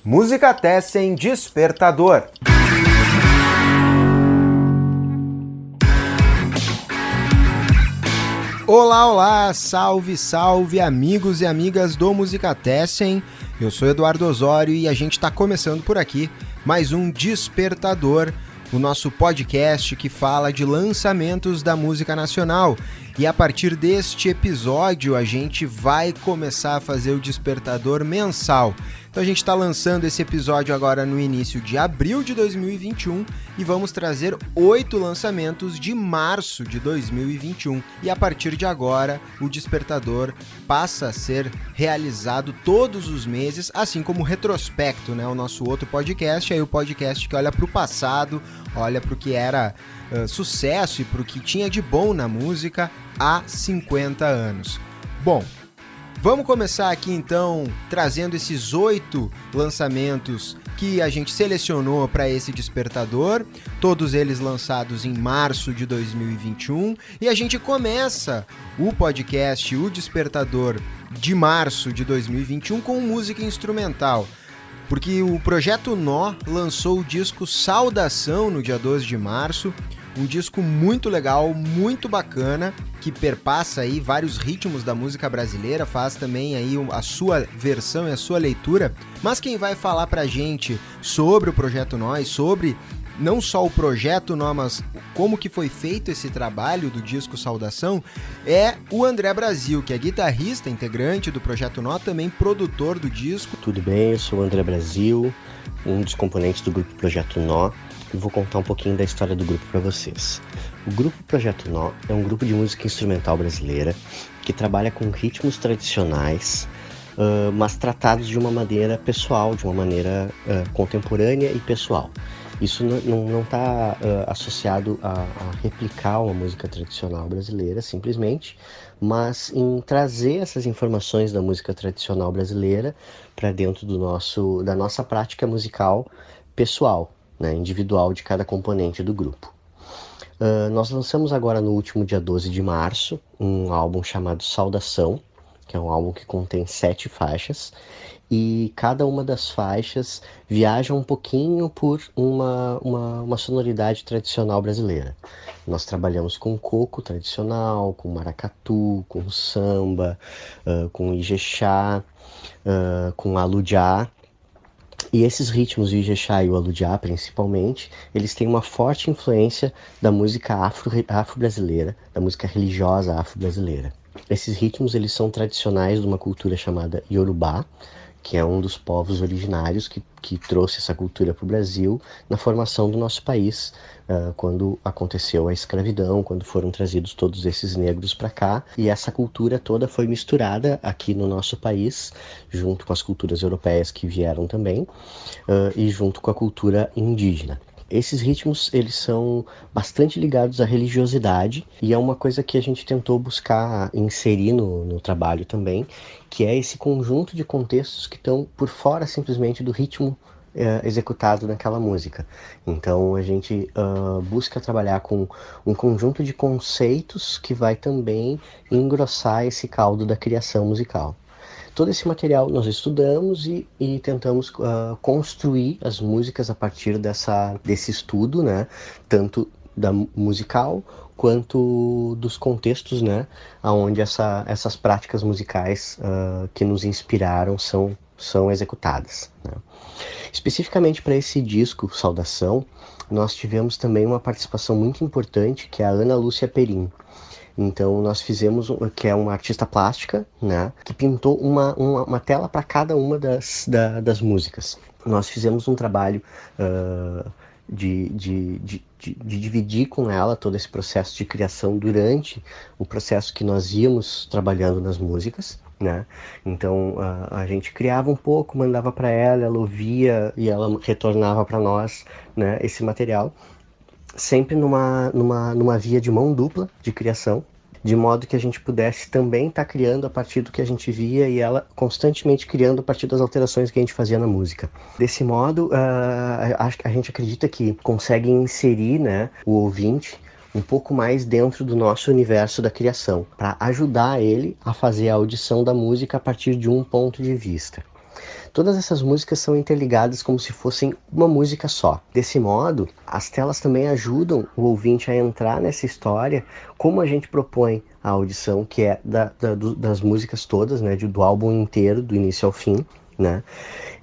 Música Tessen Despertador. Olá, olá, salve, salve, amigos e amigas do Música Tessen. Eu sou Eduardo Osório e a gente está começando por aqui mais um Despertador, o nosso podcast que fala de lançamentos da música nacional. E a partir deste episódio a gente vai começar a fazer o Despertador mensal. Então a gente está lançando esse episódio agora no início de abril de 2021 e vamos trazer 8 lançamentos de março de 2021. E a partir de agora o Despertador passa a ser realizado todos os meses, assim como o Retrospecto, né? O nosso outro podcast, aí o podcast que olha para o passado, olha para o que era sucesso e para o que tinha de bom na música há 50 anos. Bom, vamos começar aqui então trazendo esses 8 lançamentos que a gente selecionou para esse Despertador, todos eles lançados em março de 2021, e a gente começa o podcast, o Despertador de março de 2021 com música instrumental. Porque o Projeto Nó lançou o disco Saudação no dia 12 de março, um disco muito legal, muito bacana, que perpassa aí vários ritmos da música brasileira, faz também aí a sua versão e a sua leitura. Mas quem vai falar pra gente sobre o Projeto Nó e sobre não só o Projeto Nó, mas como que foi feito esse trabalho do disco Saudação, é o André Brasil, que é guitarrista, integrante do Projeto Nó, também produtor do disco. Tudo bem, eu sou o André Brasil, um dos componentes do grupo Projeto Nó, e vou contar um pouquinho da história do grupo para vocês. O grupo Projeto Nó é um grupo de música instrumental brasileira que trabalha com ritmos tradicionais, mas tratados de uma maneira pessoal, de uma maneira contemporânea e pessoal. Isso não está associado a replicar uma música tradicional brasileira, simplesmente, mas em trazer essas informações da música tradicional brasileira para dentro da nossa prática musical pessoal, né, individual de cada componente do grupo. Nós lançamos agora no último dia 12 de março um álbum chamado Saudação, que é um álbum que contém 7 faixas, e cada uma das faixas viaja um pouquinho por uma sonoridade tradicional brasileira. Nós trabalhamos com coco tradicional, com maracatu, com samba, com ijexá, com aludiá. E esses ritmos, o ijexá e o aludiá principalmente, eles têm uma forte influência da música afro-brasileira, da música religiosa afro-brasileira. Esses ritmos eles são tradicionais de uma cultura chamada Yorubá, que é um dos povos originários que trouxe essa cultura para o Brasil na formação do nosso país, quando aconteceu a escravidão, quando foram trazidos todos esses negros para cá. E essa cultura toda foi misturada aqui no nosso país, junto com as culturas europeias que vieram também, e junto com a cultura indígena. Esses ritmos, eles são bastante ligados à religiosidade e é uma coisa que a gente tentou buscar inserir no trabalho também, que é esse conjunto de contextos que estão por fora simplesmente do ritmo executado naquela música. Então a gente busca trabalhar com um conjunto de conceitos que vai também engrossar esse caldo da criação musical. Todo esse material nós estudamos e tentamos construir as músicas a partir desse estudo, né? Tanto da musical quanto dos contextos, né? Onde essas práticas musicais que nos inspiraram são executadas, né? Especificamente para esse disco, Saudação, nós tivemos também uma participação muito importante, que é a Ana Lúcia Perim. Então nós fizemos, que é uma artista plástica, né, que pintou uma tela para cada uma das músicas. Nós fizemos um trabalho de dividir com ela todo esse processo de criação durante o processo que nós íamos trabalhando nas músicas, né? Então a gente criava um pouco, mandava para ela ouvia e ela retornava para nós, né, esse material. Sempre numa via de mão dupla de criação, de modo que a gente pudesse também estar criando a partir do que a gente via e ela constantemente criando a partir das alterações que a gente fazia na música. Desse modo, a gente acredita que consegue inserir, né, o ouvinte um pouco mais dentro do nosso universo da criação, para ajudar ele a fazer a audição da música a partir de um ponto de vista. Todas essas músicas são interligadas como se fossem uma música só. Desse modo, as telas também ajudam o ouvinte a entrar nessa história, como a gente propõe a audição, que é das músicas todas, né, do álbum inteiro, do início ao fim, né?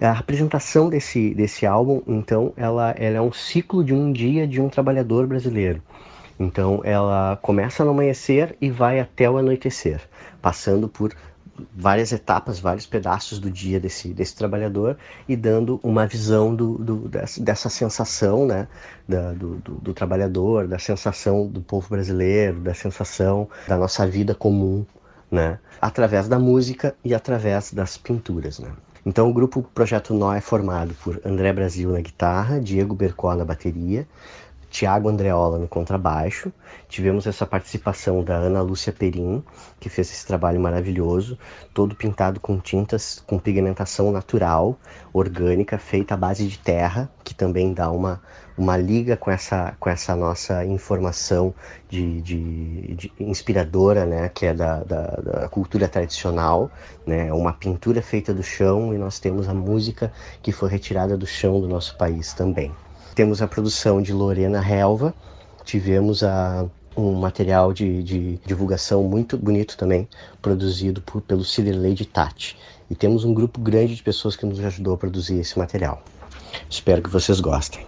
A apresentação desse álbum, então, ela é um ciclo de um dia de um trabalhador brasileiro. Então, ela começa no amanhecer e vai até o anoitecer, passando por várias etapas, vários pedaços do dia desse trabalhador e dando uma visão dessa sensação, né, do trabalhador, da sensação do povo brasileiro, da sensação da nossa vida comum, né, através da música e através das pinturas, né. Então o grupo Projeto Nó é formado por André Brasil na guitarra, Diego Bercó na bateria, Tiago Andreola no contrabaixo. Tivemos essa participação da Ana Lúcia Perim, que fez esse trabalho maravilhoso, todo pintado com tintas com pigmentação natural, orgânica, feita à base de terra, que também dá uma liga com essa nossa informação de inspiradora, né, que é da cultura tradicional, né, uma pintura feita do chão, e nós temos a música que foi retirada do chão do nosso país também. Temos a produção de Lorena Helva, tivemos um material de divulgação muito bonito também, produzido pelo Ciderley de Tati. E temos um grupo grande de pessoas que nos ajudou a produzir esse material. Espero que vocês gostem.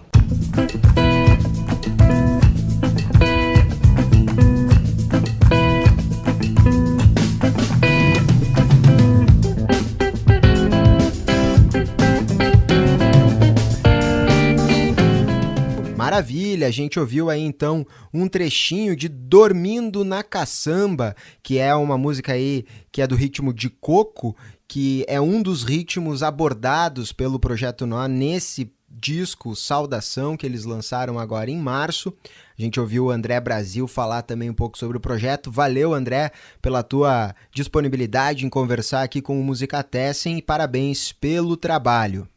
Maravilha, a gente ouviu aí então um trechinho de Dormindo na Caçamba, que é uma música aí que é do ritmo de coco, que é um dos ritmos abordados pelo Projeto Nó nesse disco Saudação, que eles lançaram agora em março. A gente ouviu o André Brasil falar também um pouco sobre o projeto. Valeu, André, pela tua disponibilidade em conversar aqui com o Musicatessen e parabéns pelo trabalho.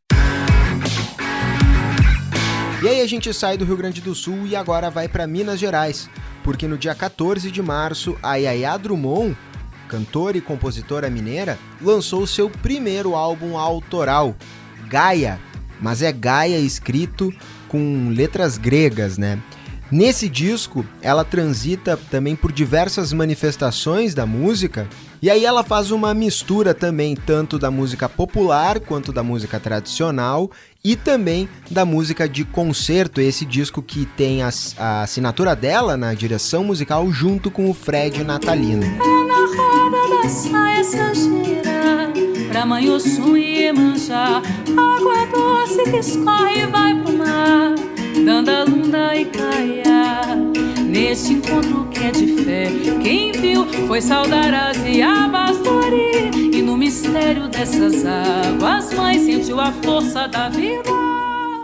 E aí a gente sai do Rio Grande do Sul e agora vai para Minas Gerais, porque no dia 14 de março, a Yaya Drummond, cantora e compositora mineira, lançou seu primeiro álbum autoral, Gaia, mas é Gaia escrito com letras gregas, né? Nesse disco, ela transita também por diversas manifestações da música, e aí ela faz uma mistura também tanto da música popular quanto da música tradicional e também da música de concerto, esse disco que tem a assinatura dela na direção musical junto com o Fred Natalino. É na roda da saia sanjeira, pra mãe Oxum e Iemanjá, água doce que escorre e vai pro mar, Dandalunda e Caia. Neste encontro que é de fé, quem viu foi Saudaraz e Abastori, e no mistério dessas águas, mãe sentiu a força da vida.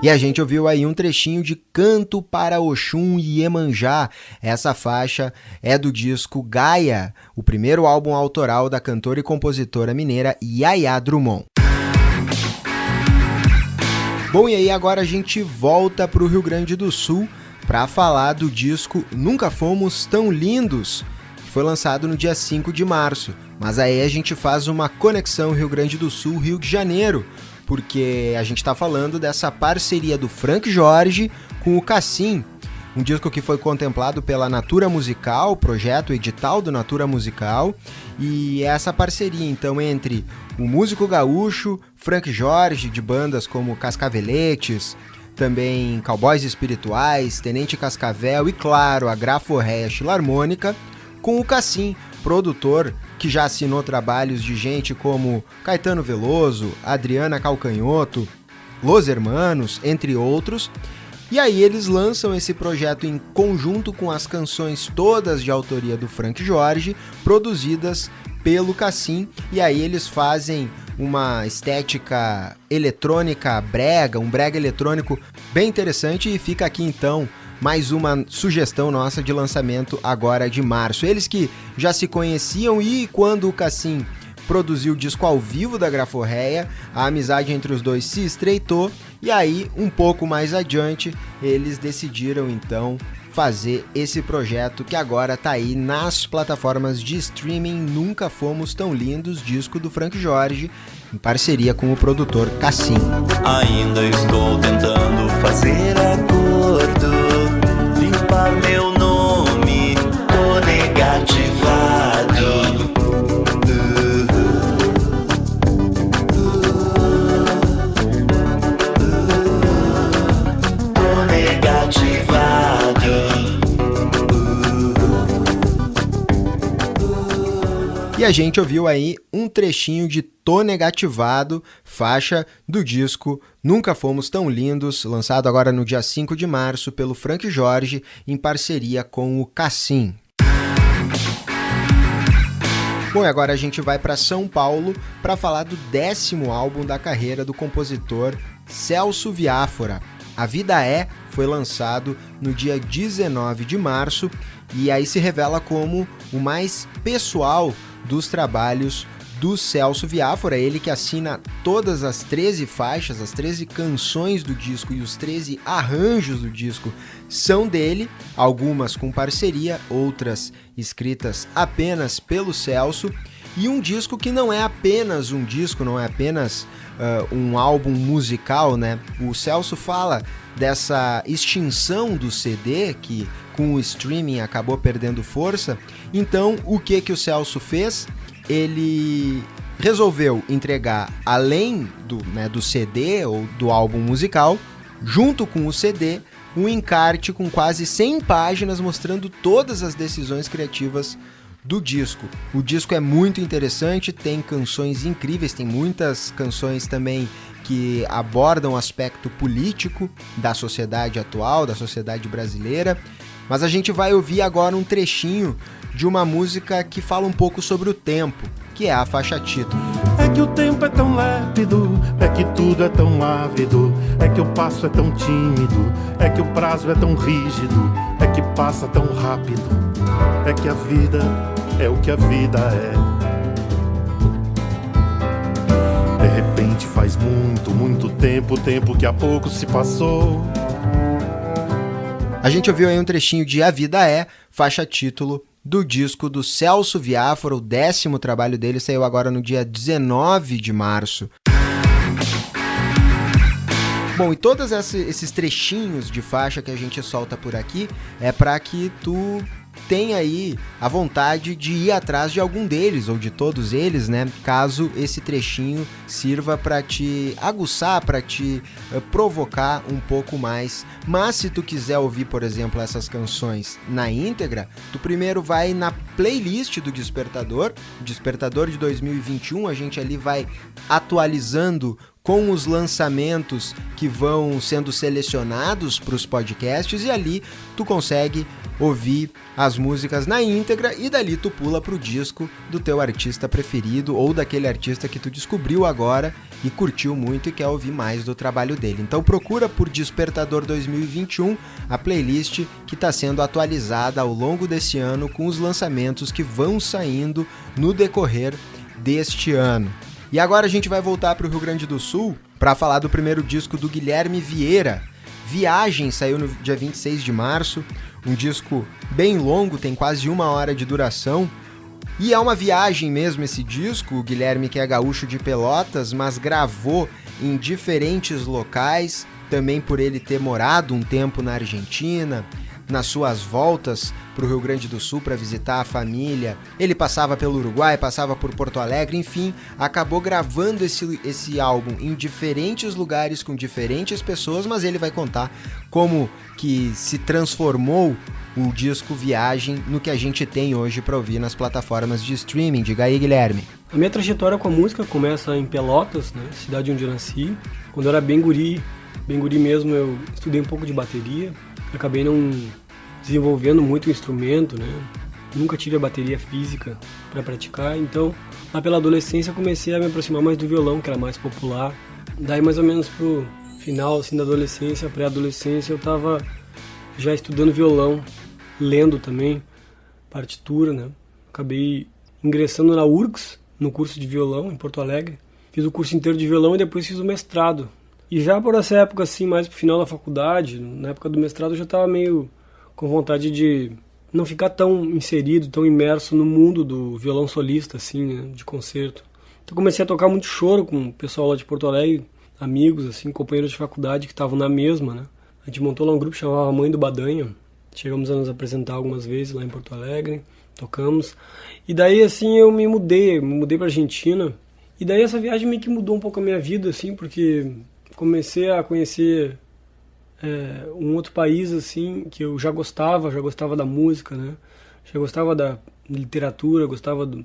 E a gente ouviu aí um trechinho de Canto para Oxum e Iemanjá. Essa faixa é do disco Gaia, o primeiro álbum autoral da cantora e compositora mineira Yaya Drummond. Bom, e aí agora a gente volta para o Rio Grande do Sul para falar do disco Nunca Fomos Tão Lindos, que foi lançado no dia 5 de março. Mas aí a gente faz uma conexão Rio Grande do Sul, Rio de Janeiro, porque a gente está falando dessa parceria do Frank Jorge com o Cassim, um disco que foi contemplado pela Natura Musical, projeto edital do Natura Musical, e essa parceria então entre o músico gaúcho, Frank Jorge, de bandas como Cascaveletes, também Cowboys Espirituais, Tenente Cascavel e, claro, a Graforréia Filarmônica, com o Cassim, produtor que já assinou trabalhos de gente como Caetano Veloso, Adriana Calcanhoto, Los Hermanos, entre outros. E aí eles lançam esse projeto em conjunto com as canções todas de autoria do Frank Jorge, produzidas pelo Cassim, e aí eles fazem uma estética eletrônica brega, um brega eletrônico bem interessante, e fica aqui então mais uma sugestão nossa de lançamento agora de março. Eles que já se conheciam, e quando o Cassim produziu o disco ao vivo da Graforréia, a amizade entre os dois se estreitou, e aí, um pouco mais adiante, eles decidiram então fazer esse projeto que agora tá aí nas plataformas de streaming. Nunca Fomos Tão Lindos, disco do Frank Jorge, em parceria com o produtor Cassim. Ainda estou tentando fazer acordo, limpar meu nome, tô negativado. Tô negativado. E a gente ouviu aí um trechinho de Tô Negativado, faixa do disco Nunca Fomos Tão Lindos, lançado agora no dia 5 de março pelo Frank Jorge, em parceria com o Cassim. Bom, e agora a gente vai para São Paulo para falar do 10º álbum da carreira do compositor Celso Viáfora. A Vida É foi lançado no dia 19 de março e aí se revela como o mais pessoal dos trabalhos do Celso Viáfora, ele que assina todas as 13 faixas, as 13 canções do disco e os 13 arranjos do disco são dele, algumas com parceria, outras escritas apenas pelo Celso, e um disco que não é apenas um disco, não é apenas um álbum musical, né? O Celso fala dessa extinção do CD, que com o streaming acabou perdendo força. Então, o que o Celso fez? Ele resolveu entregar, além do CD ou do álbum musical, junto com o CD, um encarte com quase 100 páginas mostrando todas as decisões criativas do disco. O disco é muito interessante, tem canções incríveis, tem muitas canções também que abordam o aspecto político da sociedade atual, da sociedade brasileira, mas a gente vai ouvir agora um trechinho de uma música que fala um pouco sobre o tempo, que é a faixa título. É que o tempo é tão lépido, é que tudo é tão ávido, é que o passo é tão tímido, é que o prazo é tão rígido, é que passa tão rápido, é que a vida é o que a vida é. De repente faz muito tempo, tempo que há pouco se passou. A gente ouviu aí um trechinho de A Vida É, faixa título do disco do Celso Viáfora, o 10º trabalho dele, saiu agora no dia 19 de março. Bom, e todos esses trechinhos de faixa que a gente solta por aqui é para que tu tenha aí a vontade de ir atrás de algum deles, ou de todos eles, né? Caso esse trechinho sirva para te aguçar, para te provocar um pouco mais. Mas se tu quiser ouvir, por exemplo, essas canções na íntegra, tu primeiro vai na playlist do Despertador, Despertador de 2021, a gente ali vai atualizando com os lançamentos que vão sendo selecionados para os podcasts, e ali tu consegue ouvir as músicas na íntegra e dali tu pula pro disco do teu artista preferido ou daquele artista que tu descobriu agora e curtiu muito e quer ouvir mais do trabalho dele. Então procura por Despertador 2021, a playlist que está sendo atualizada ao longo desse ano com os lançamentos que vão saindo no decorrer deste ano. E agora a gente vai voltar para o Rio Grande do Sul para falar do primeiro disco do Guilherme Vieira. Viagem saiu no dia 26 de março, um disco bem longo, tem quase 1 hora de duração. E é uma viagem mesmo esse disco. O Guilherme, que é gaúcho de Pelotas, mas gravou em diferentes locais, também por ele ter morado um tempo na Argentina. Nas suas voltas para o Rio Grande do Sul para visitar a família, ele passava pelo Uruguai, passava por Porto Alegre, enfim, acabou gravando esse álbum em diferentes lugares com diferentes pessoas, mas ele vai contar como que se transformou o disco Viagem no que a gente tem hoje para ouvir nas plataformas de streaming. Diga aí, Guilherme. A minha trajetória com a música começa em Pelotas, né, cidade onde eu nasci. Quando eu era bem guri mesmo, eu estudei um pouco de bateria. Acabei não desenvolvendo muito o instrumento, né? Nunca tive a bateria física para praticar, então lá pela adolescência comecei a me aproximar mais do violão, que era mais popular. Daí mais ou menos pro final assim, da adolescência, pré-adolescência, eu estava já estudando violão, lendo também partitura, né? Acabei ingressando na URGS, no curso de violão em Porto Alegre. Fiz o curso inteiro de violão e depois fiz o mestrado. E já por essa época, assim, mais pro final da faculdade, na época do mestrado, eu já estava meio com vontade de não ficar tão inserido, tão imerso no mundo do violão solista, assim, né, de concerto. Então comecei a tocar muito choro com o pessoal lá de Porto Alegre, amigos, assim, companheiros de faculdade que estavam na mesma, né. A gente montou lá um grupo que chamava Mãe do Badanha, chegamos a nos apresentar algumas vezes lá em Porto Alegre, tocamos. E daí, assim, eu me mudei pra Argentina. E daí essa viagem meio que mudou um pouco a minha vida, assim, porque comecei a conhecer um outro país, assim, que eu já gostava da música, né? Já gostava da literatura, gostava da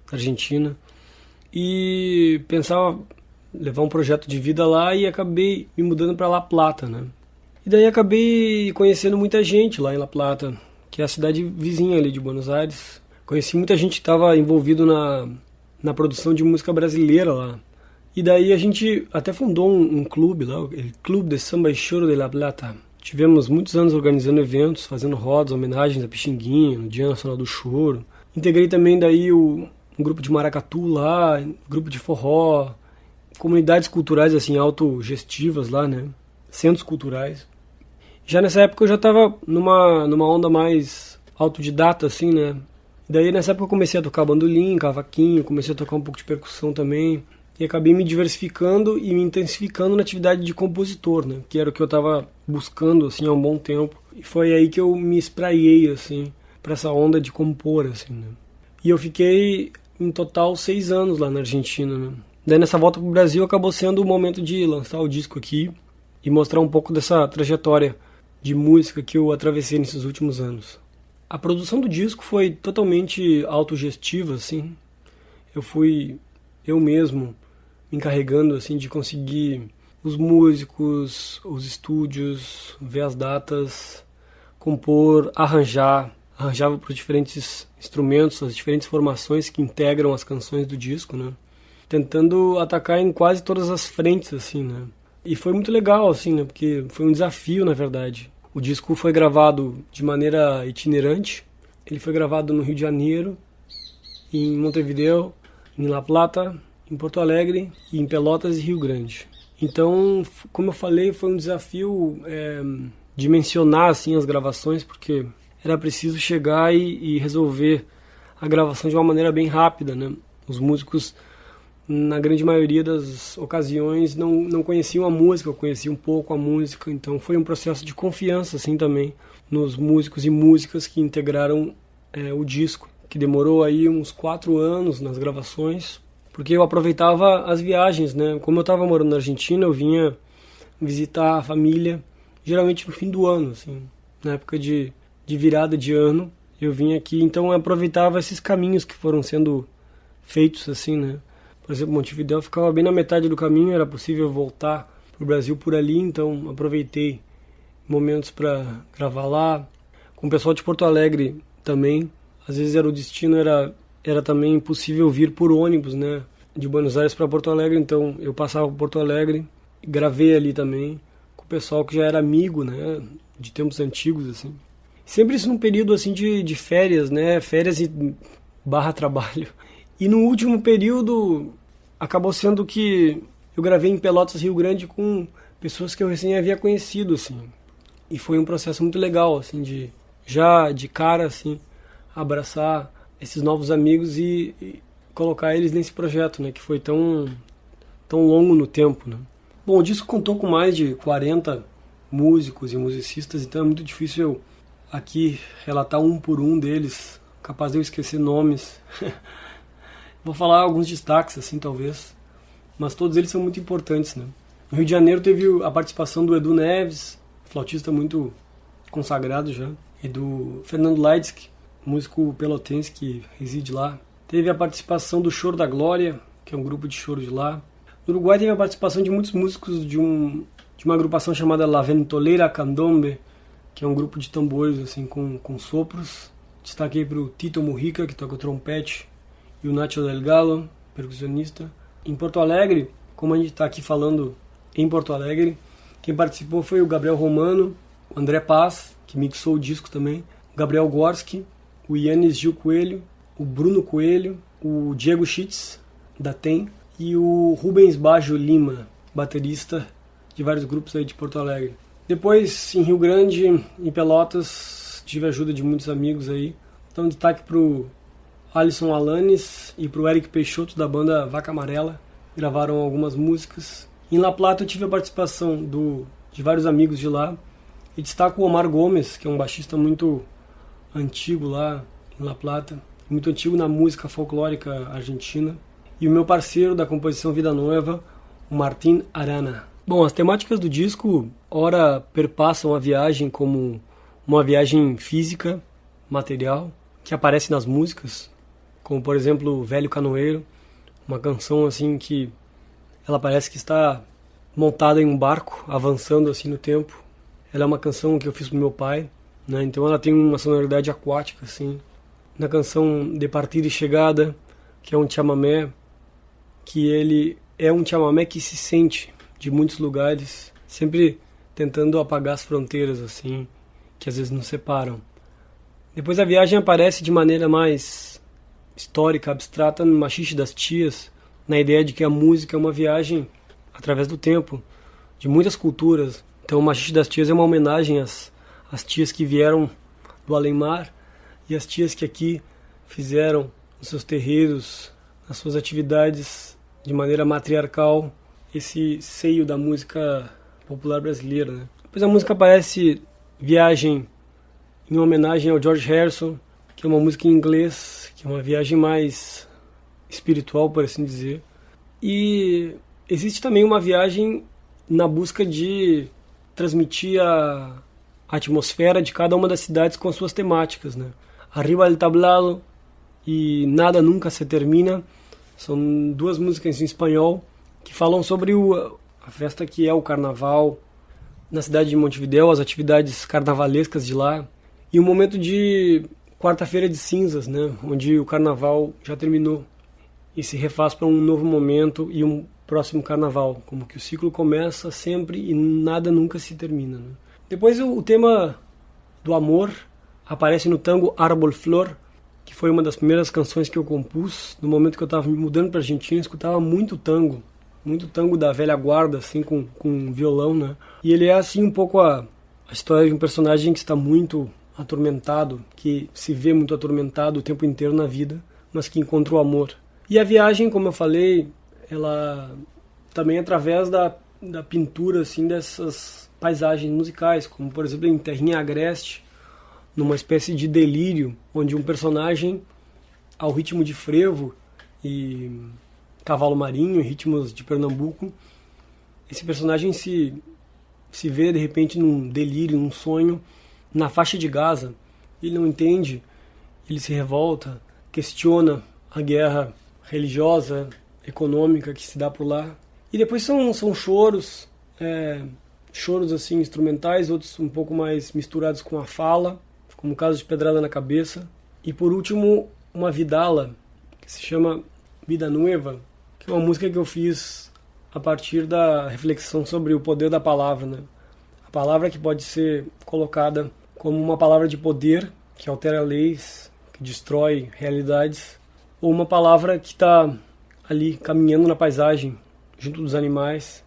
Argentina. E pensava levar um projeto de vida lá e acabei me mudando para La Plata, né? E daí acabei conhecendo muita gente lá em La Plata, que é a cidade vizinha ali de Buenos Aires. Conheci muita gente que estava envolvido na produção de música brasileira lá. E daí a gente até fundou um clube lá, o Clube de Samba e Choro de La Plata. Tivemos muitos anos organizando eventos, fazendo rodas, homenagens a Pixinguinha, no Dia Nacional do Choro. Integrei também daí um grupo de maracatu lá, grupo de forró, comunidades culturais assim autogestivas lá, né? Centros culturais. Já nessa época eu já estava numa onda mais autodidata, assim, né? Daí nessa época eu comecei a tocar bandolim, cavaquinho, comecei a tocar um pouco de percussão também. E acabei me diversificando e me intensificando na atividade de compositor, né? Que era o que eu estava buscando, assim, há um bom tempo. E foi aí que eu me espraiei, assim, para essa onda de compor, assim, né? E eu fiquei, em total, 6 anos lá na Argentina, né? Daí nessa volta pro Brasil acabou sendo o momento de lançar o disco aqui e mostrar um pouco dessa trajetória de música que eu atravessei nesses últimos anos. A produção do disco foi totalmente autogestiva, assim. Eu fui eu mesmo me encarregando assim, de conseguir os músicos, os estúdios, ver as datas, compor, arranjava para os diferentes instrumentos, as diferentes formações que integram as canções do disco, né? Tentando atacar em quase todas as frentes, assim, né? E foi muito legal, assim, né? Porque foi um desafio, na verdade. O disco foi gravado de maneira itinerante. Ele foi gravado no Rio de Janeiro, em Montevideo, em La Plata, em Porto Alegre, e em Pelotas e Rio Grande. Então, como eu falei, foi um desafio dimensionar assim, as gravações, porque era preciso chegar e resolver a gravação de uma maneira bem rápida, né? Os músicos, na grande maioria das ocasiões, não conheciam a música, eu conhecia um pouco a música, então foi um processo de confiança assim, também nos músicos e músicas que integraram o disco, que demorou aí uns 4 anos nas gravações, porque eu aproveitava as viagens, né? Como eu estava morando na Argentina, eu vinha visitar a família, geralmente no fim do ano, assim, na época de virada de ano, eu vinha aqui, então eu aproveitava esses caminhos que foram sendo feitos, assim, né? Por exemplo, Montevideo ficava bem na metade do caminho, era possível voltar para o Brasil por ali, então aproveitei momentos para gravar lá. Com o pessoal de Porto Alegre também, às vezes o destino era também possível vir por ônibus, né, de Buenos Aires para Porto Alegre, então eu passava por Porto Alegre, gravei ali também, com o pessoal que já era amigo, né, de tempos antigos, assim. Sempre isso num período, assim, de férias, né, férias e / trabalho. E no último período, acabou sendo que eu gravei em Pelotas, Rio Grande, com pessoas que eu recém havia conhecido, assim. E foi um processo muito legal, assim, de cara, assim, abraçar esses novos amigos e colocar eles nesse projeto, né, que foi tão longo no tempo, né. Bom, o disco contou com mais de 40 músicos e musicistas, então é muito difícil eu aqui relatar um por um deles, capaz de eu esquecer nomes. Vou falar alguns destaques, assim, talvez, mas todos eles são muito importantes, né. No Rio de Janeiro teve a participação do Edu Neves, flautista muito consagrado já, e do Fernando Leidsky, músico pelotense que reside lá. Teve a participação do Choro da Glória, que é um grupo de choro de lá. No Uruguai teve a participação de muitos músicos de uma agrupação chamada La Ventolera Candombe, que é um grupo de tambores assim, com sopros. Destaquei para o Tito Mujica, que toca o trompete, e o Nacho Delgado, percussionista. Em Porto Alegre, como a gente está aqui falando em Porto Alegre, quem participou foi o Gabriel Romano, o André Paz, que mixou o disco também, o Gabriel Gorski, o Yannis Gil Coelho, o Bruno Coelho, o Diego Schitz, da TEM, e o Rubens Baggio Lima, baterista de vários grupos aí de Porto Alegre. Depois, em Rio Grande, em Pelotas, tive a ajuda de muitos amigos aí. Então, destaque pro Alisson Alanes e pro Eric Peixoto, da banda Vaca Amarela. Gravaram algumas músicas. Em La Plata eu tive a participação de vários amigos de lá. E destaco o Omar Gomes, que é um baixista muito antigo lá em La Plata. Muito antigo na música folclórica argentina. E o meu parceiro da composição Vida Nova, o Martín Arana. Bom, as temáticas do disco, ora perpassam a viagem como uma viagem física, material, que aparece nas músicas, como por exemplo Velho Canoeiro, uma canção assim que ela parece que está montada em um barco, avançando assim no tempo. Ela é uma canção que eu fiz pro meu pai, né? Então ela tem uma sonoridade aquática assim. Na canção De Partida e Chegada, que é um chamamé, que ele é um chamamé que se sente de muitos lugares, sempre tentando apagar as fronteiras assim, que às vezes nos separam. Depois a viagem aparece de maneira mais histórica, abstrata, no Machixe das Tias, na ideia de que a música é uma viagem através do tempo, de muitas culturas. Então o Machixe das Tias é uma homenagem às tias que vieram do além-mar e às tias que aqui fizeram nos seus terreiros, nas suas atividades de maneira matriarcal, esse seio da música popular brasileira, né? Depois a música aparece Viagem em homenagem ao George Harrison, que é uma música em inglês, que é uma viagem mais espiritual, por assim dizer. E existe também uma viagem na busca de transmitir a atmosfera de cada uma das cidades com as suas temáticas, né? Arriba del Tablado e Nada Nunca Se Termina são duas músicas em espanhol que falam sobre a festa que é o carnaval na cidade de Montevidéu, as atividades carnavalescas de lá, e um momento de quarta-feira de cinzas, né, onde o carnaval já terminou e se refaz para um novo momento e um próximo carnaval, como que o ciclo começa sempre e nada nunca se termina, né? Depois o tema do amor aparece no tango Árbol Flor, que foi uma das primeiras canções que eu compus. No momento que eu estava me mudando para a Argentina, eu escutava muito tango da velha guarda, assim, com violão, né? E ele é, assim, um pouco a história de um personagem que está muito atormentado, que se vê muito atormentado o tempo inteiro na vida, mas que encontra o amor. E a viagem, como eu falei, ela também é através da pintura, assim, dessas paisagens musicais, como, por exemplo, em Terrinha Agreste, numa espécie de delírio, onde um personagem, ao ritmo de frevo e cavalo marinho, em ritmos de Pernambuco, esse personagem se vê de repente num delírio, num sonho, na faixa de Gaza. Ele não entende, ele se revolta, questiona a guerra religiosa, econômica que se dá por lá. E depois são choros, choros assim instrumentais, outros um pouco mais misturados com a fala, como o caso de Pedrada na Cabeça. E por último, uma vidala, que se chama Vida Nova, que é uma música que eu fiz a partir da reflexão sobre o poder da palavra, né? A palavra que pode ser colocada como uma palavra de poder, que altera leis, que destrói realidades, ou uma palavra que está ali caminhando na paisagem, junto dos animais,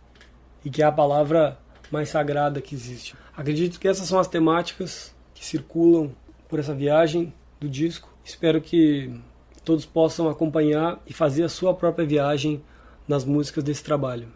e que é a palavra mais sagrada que existe. Acredito que essas são as temáticas que circulam por essa viagem do disco. Espero que todos possam acompanhar e fazer a sua própria viagem nas músicas desse trabalho.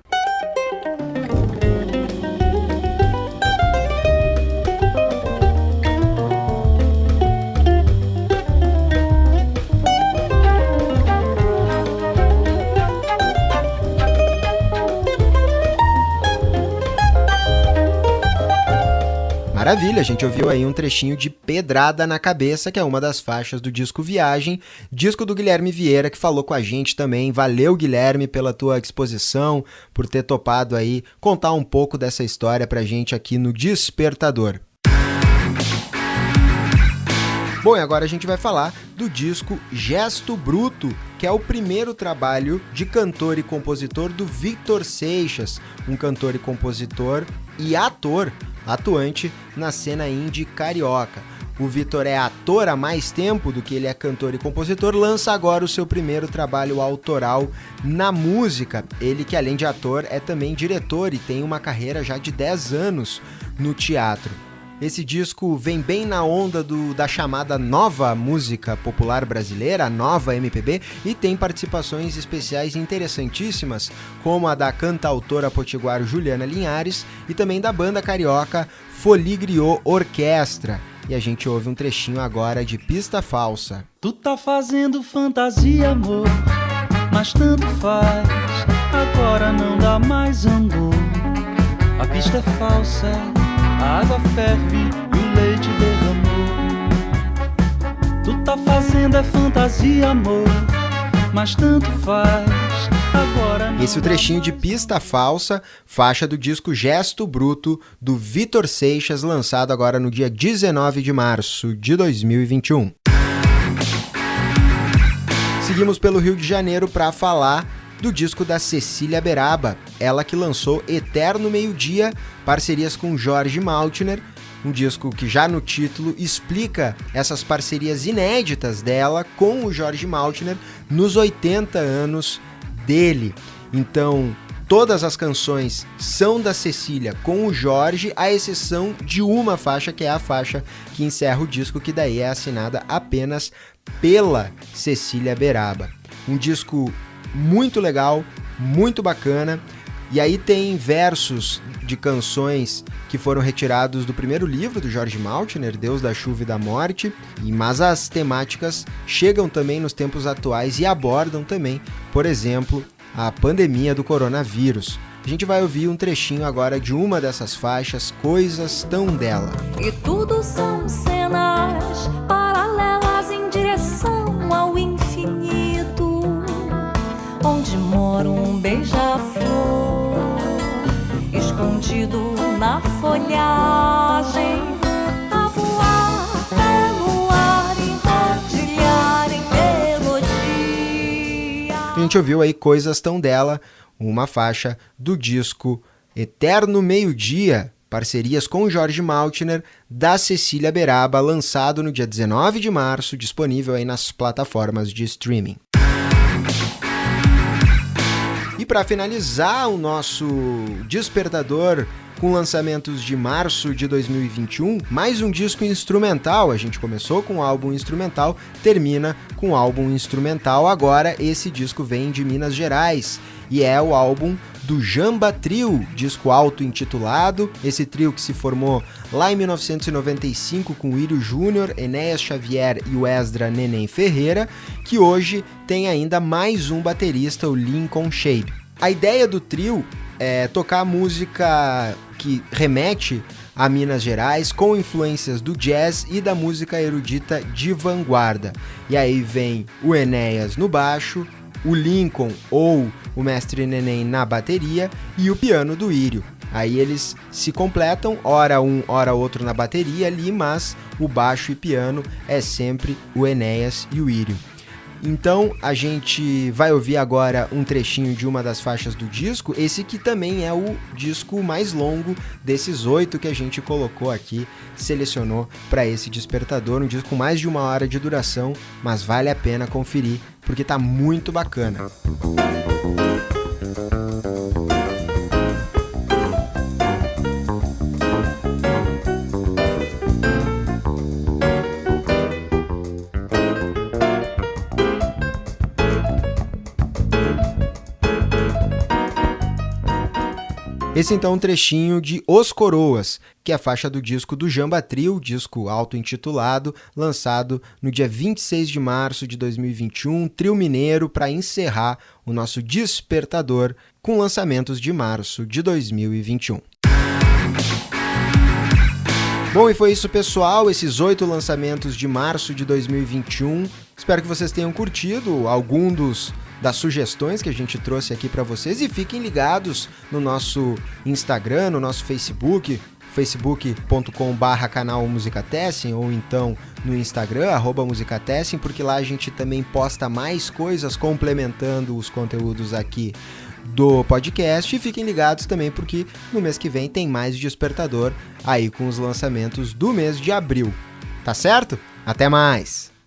Maravilha, a gente ouviu aí um trechinho de Pedrada na Cabeça, que é uma das faixas do disco Viagem, disco do Guilherme Vieira, que falou com a gente também. Valeu, Guilherme, pela tua disposição, por ter topado aí contar um pouco dessa história pra gente aqui no Despertador. Bom, e agora a gente vai falar do disco Gesto Bruto, que é o primeiro trabalho de cantor e compositor do Victor Seixas, um cantor e compositor e ator atuante na cena indie carioca. O Victor é ator há mais tempo do que ele é cantor e compositor, lança agora o seu primeiro trabalho autoral na música. Ele que além de ator é também diretor e tem uma carreira já de 10 anos no teatro. Esse disco vem bem na onda da chamada nova música popular brasileira, a nova MPB, e tem participações especiais interessantíssimas, como a da cantautora potiguar Juliana Linhares e também da banda carioca Folie Griot Orquestra. E a gente ouve um trechinho agora de Pista Falsa. Tu tá fazendo fantasia, amor, mas tanto faz, agora não dá mais amor. A pista é falsa, a água ferve e o leite derramou. Tu tá fazendo é fantasia, amor, mas tanto faz, agora não. Esse é o trechinho de Pista Falsa, faixa do disco Gesto Bruto, do Vitor Seixas, lançado agora no dia 19 de março de 2021. Seguimos pelo Rio de Janeiro para falar do disco da Cecília Beraba, ela que lançou Eterno Meio-Dia, parcerias com Jorge Maltner, um disco que já no título explica essas parcerias inéditas dela com o Jorge Maltner nos 80 anos dele. Então, todas as canções são da Cecília com o Jorge, à exceção de uma faixa, que é a faixa que encerra o disco, que daí é assinada apenas pela Cecília Beraba. Um disco muito legal, muito bacana, e aí tem versos de canções que foram retirados do primeiro livro do Jorge Maltner, Deus da Chuva e da Morte, mas as temáticas chegam também nos tempos atuais e abordam também, por exemplo, a pandemia do coronavírus. A gente vai ouvir um trechinho agora de uma dessas faixas, Coisas Tão Dela. E tudo são cenas paralelas em direção ao infinito, onde mora um beija-flor escondido na folhagem, a voar pelo ar, enrodilhar em melodia. A gente ouviu aí Coisas Tão Dela, uma faixa do disco Eterno Meio-Dia, parcerias com Jorge Maltner, da Cecília Beraba, lançado no dia 19 de março, disponível aí nas plataformas de streaming. E para finalizar o nosso despertador com lançamentos de março de 2021, mais um disco instrumental. A gente começou com um álbum instrumental, termina com um álbum instrumental. Agora esse disco vem de Minas Gerais e é o álbum do Jamba Trio, disco auto-intitulado. Esse trio que se formou lá em 1995 com o Írio Júnior, Enéas Xavier e o Esdra Neném Ferreira, que hoje tem ainda mais um baterista, o Lincoln Shape. A ideia do trio é tocar música que remete a Minas Gerais, com influências do jazz e da música erudita de vanguarda. E aí vem o Enéas no baixo, o Lincoln ou o Mestre Neném na bateria e o piano do Írio. Aí eles se completam, ora um, ora outro na bateria ali, mas o baixo e piano é sempre o Enéas e o Írio. Então a gente vai ouvir agora um trechinho de uma das faixas do disco, esse que também é o disco mais longo desses 8 que a gente colocou aqui, selecionou para esse despertador, um disco com mais de 1 hora de duração, mas vale a pena conferir, porque tá muito bacana. Esse então é um trechinho de Os Coroas, que é a faixa do disco do Jamba Trio, disco auto-intitulado, lançado no dia 26 de março de 2021, trio mineiro, para encerrar o nosso despertador com lançamentos de março de 2021. Bom, e foi isso, pessoal, esses 8 lançamentos de março de 2021. Espero que vocês tenham curtido algum das sugestões que a gente trouxe aqui para vocês, e fiquem ligados no nosso Instagram, no nosso Facebook, facebook.com/canal Musicatessen, ou então no Instagram, @Musicatessen, porque lá a gente também posta mais coisas complementando os conteúdos aqui do podcast. E fiquem ligados também porque no mês que vem tem mais Despertador aí com os lançamentos do mês de abril. Tá certo? Até mais!